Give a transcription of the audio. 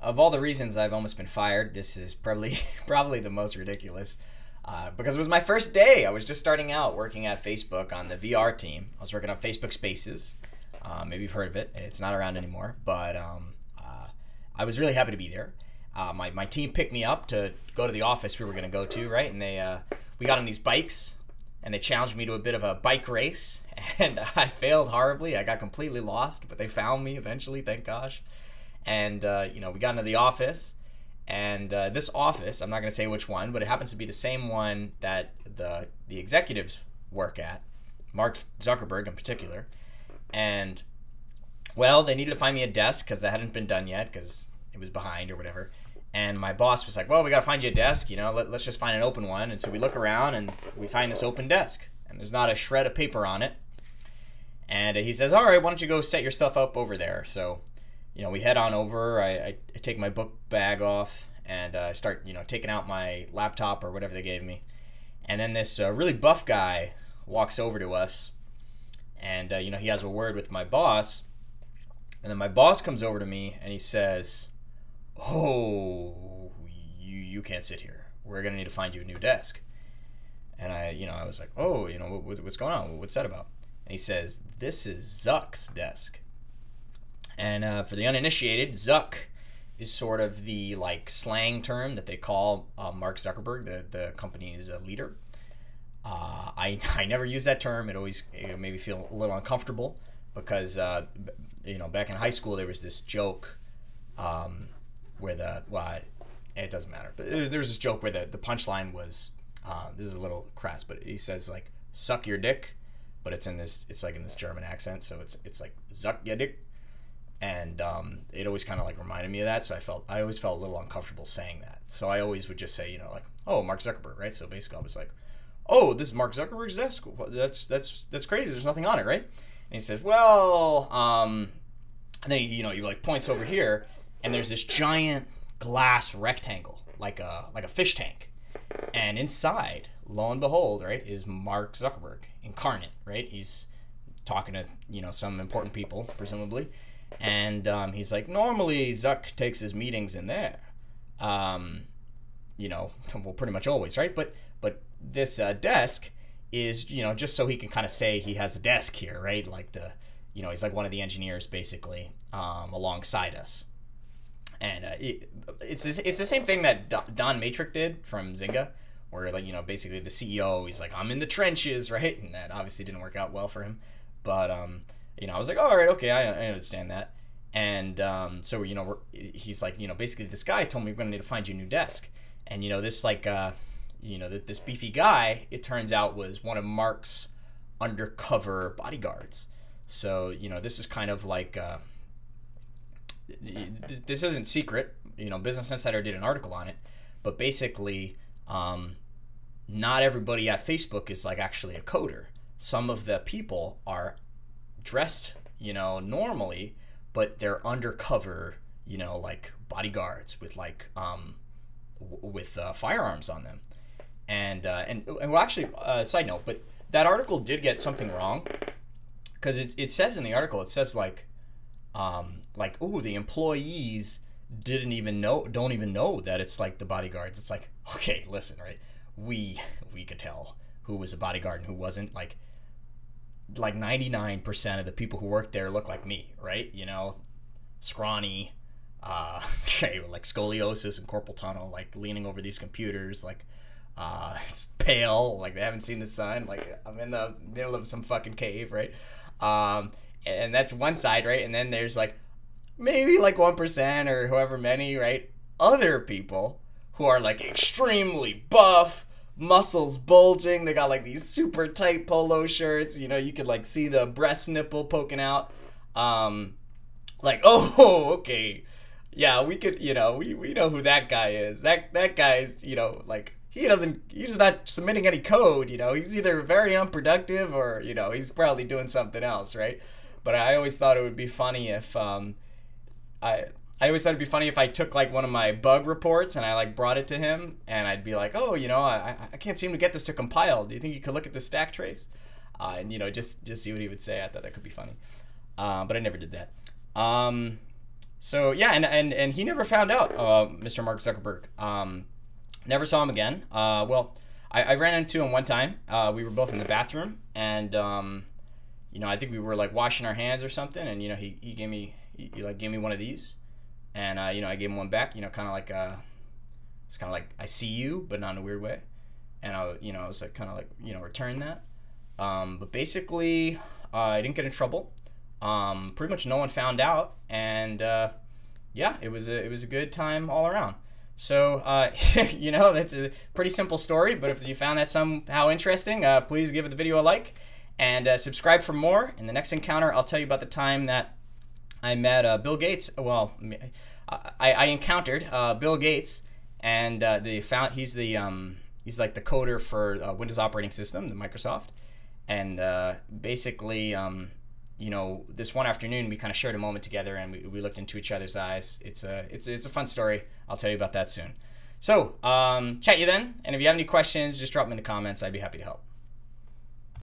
Of all the reasons I've almost been fired, this is probably probably the most ridiculous. Because it was my first day. I was just starting out working at Facebook on the VR team. I was working on Facebook Spaces. Maybe you've heard of it. It's not around anymore, but I was really happy to be there. My team picked me up to go to the office we were going to go to, right? And we got on these bikes, and they challenged me to a bit of a bike race, and I failed horribly. I got completely lost, but they found me eventually, thank gosh. And we got into the office, and this office, I'm not going to say which one, but it happens to be the same one that the executives work at, Mark Zuckerberg in particular. And well, they needed to find me a desk because that hadn't been done yet because it was behind or whatever. And my boss was like, well, we got to find you a desk, let's just find an open one. And so we look around and we find this open desk, and there's not a shred of paper on it. And he says, all right, why don't you go set your stuff up over there? So we head on over. I take my book bag off and I start, taking out my laptop or whatever they gave me. And then this really buff guy walks over to us, and he has a word with my boss. And then my boss comes over to me and he says, "Oh, you can't sit here. We're gonna need to find you a new desk." And I was like, "Oh, what's going on? What's that about?" And he says, "This is Zuck's desk." And for the uninitiated, Zuck is sort of the slang term that they call Mark Zuckerberg, the company's leader. I never use that term. It made me feel a little uncomfortable because back in high school there was this joke where it doesn't matter, but there was this joke where the punchline was this is a little crass, but he says "suck your dick," but it's in this German accent, so it's like "Zuck your dick." And it always kind of reminded me of that, so I always felt a little uncomfortable saying that. So I always would just say, "Oh, Mark Zuckerberg," right? So basically, I was like, "Oh, this is Mark Zuckerberg's desk. That's crazy. There's nothing on it, right?" And he says, "Well," and then he points over here, and there's this giant glass rectangle, like a fish tank, and inside, lo and behold, right, is Mark Zuckerberg incarnate, right? He's talking to some important people, presumably. And he's like, normally Zuck takes his meetings in there, well, pretty much always, right? But this desk is, just so he can kind of say he has a desk here, right? He's like one of the engineers basically alongside us. And it's the same thing that Don Matrix did from Zynga, where basically the CEO, he's like, I'm in the trenches, right? And that obviously didn't work out well for him, but I was like, all right, okay, I understand that. And so he's like, basically this guy told me we're gonna need to find you a new desk. And this this beefy guy, it turns out, was one of Mark's undercover bodyguards. So this is kind of this isn't secret. Business Insider did an article on it, but basically not everybody at Facebook is actually a coder. Some of the people are dressed, normally, but they're undercover, bodyguards with firearms on them. And well, actually, side note, but that article did get something wrong, because it says in the article, it says oh, the employees don't even know that it's the bodyguards. It's okay, listen, right? We could tell who was a bodyguard and who wasn't. 99% of the people who work there look like me, right? Scrawny, scoliosis and carpal tunnel, leaning over these computers, it's pale, they haven't seen the sun, I'm in the middle of some fucking cave, right? And that's one side, right? And then there's maybe 1% or however many, right? Other people who are extremely buff, muscles bulging, they got these super tight polo shirts, you could see the breast nipple poking out. Oh, okay, yeah, we could, we know who that guy is. That guy's, he's not submitting any code, he's either very unproductive or, he's probably doing something else, right? But I always thought it would be funny if I always thought it'd be funny if I took one of my bug reports and I brought it to him, and I'd be like, oh, I can't seem to get this to compile. Do you think you could look at the stack trace? And just see what he would say. I thought that could be funny, but I never did that. So yeah, and he never found out, Mr. Mark Zuckerberg. Never saw him again. Well, I ran into him one time. We were both in the bathroom, and I think we were like washing our hands or something, and he gave me gave me one of these, and I gave him one back. Kind of like it's kind of like I see you, but not in a weird way, and I was like kind of like return that. But basically, I didn't get in trouble. Pretty much no one found out, and yeah, it was a good time all around. So that's a pretty simple story, but if you found that somehow interesting, please give the video a like and subscribe for more. In the next encounter, I'll tell you about the time that I met Bill Gates. Well, I encountered Bill Gates, and he's like the coder for Windows operating system, the Microsoft, and basically this one afternoon we kind of shared a moment together, and we looked into each other's eyes. It's a fun story. I'll tell you about that soon. So chat you then, and if you have any questions, just drop them in the comments. I'd be happy to help.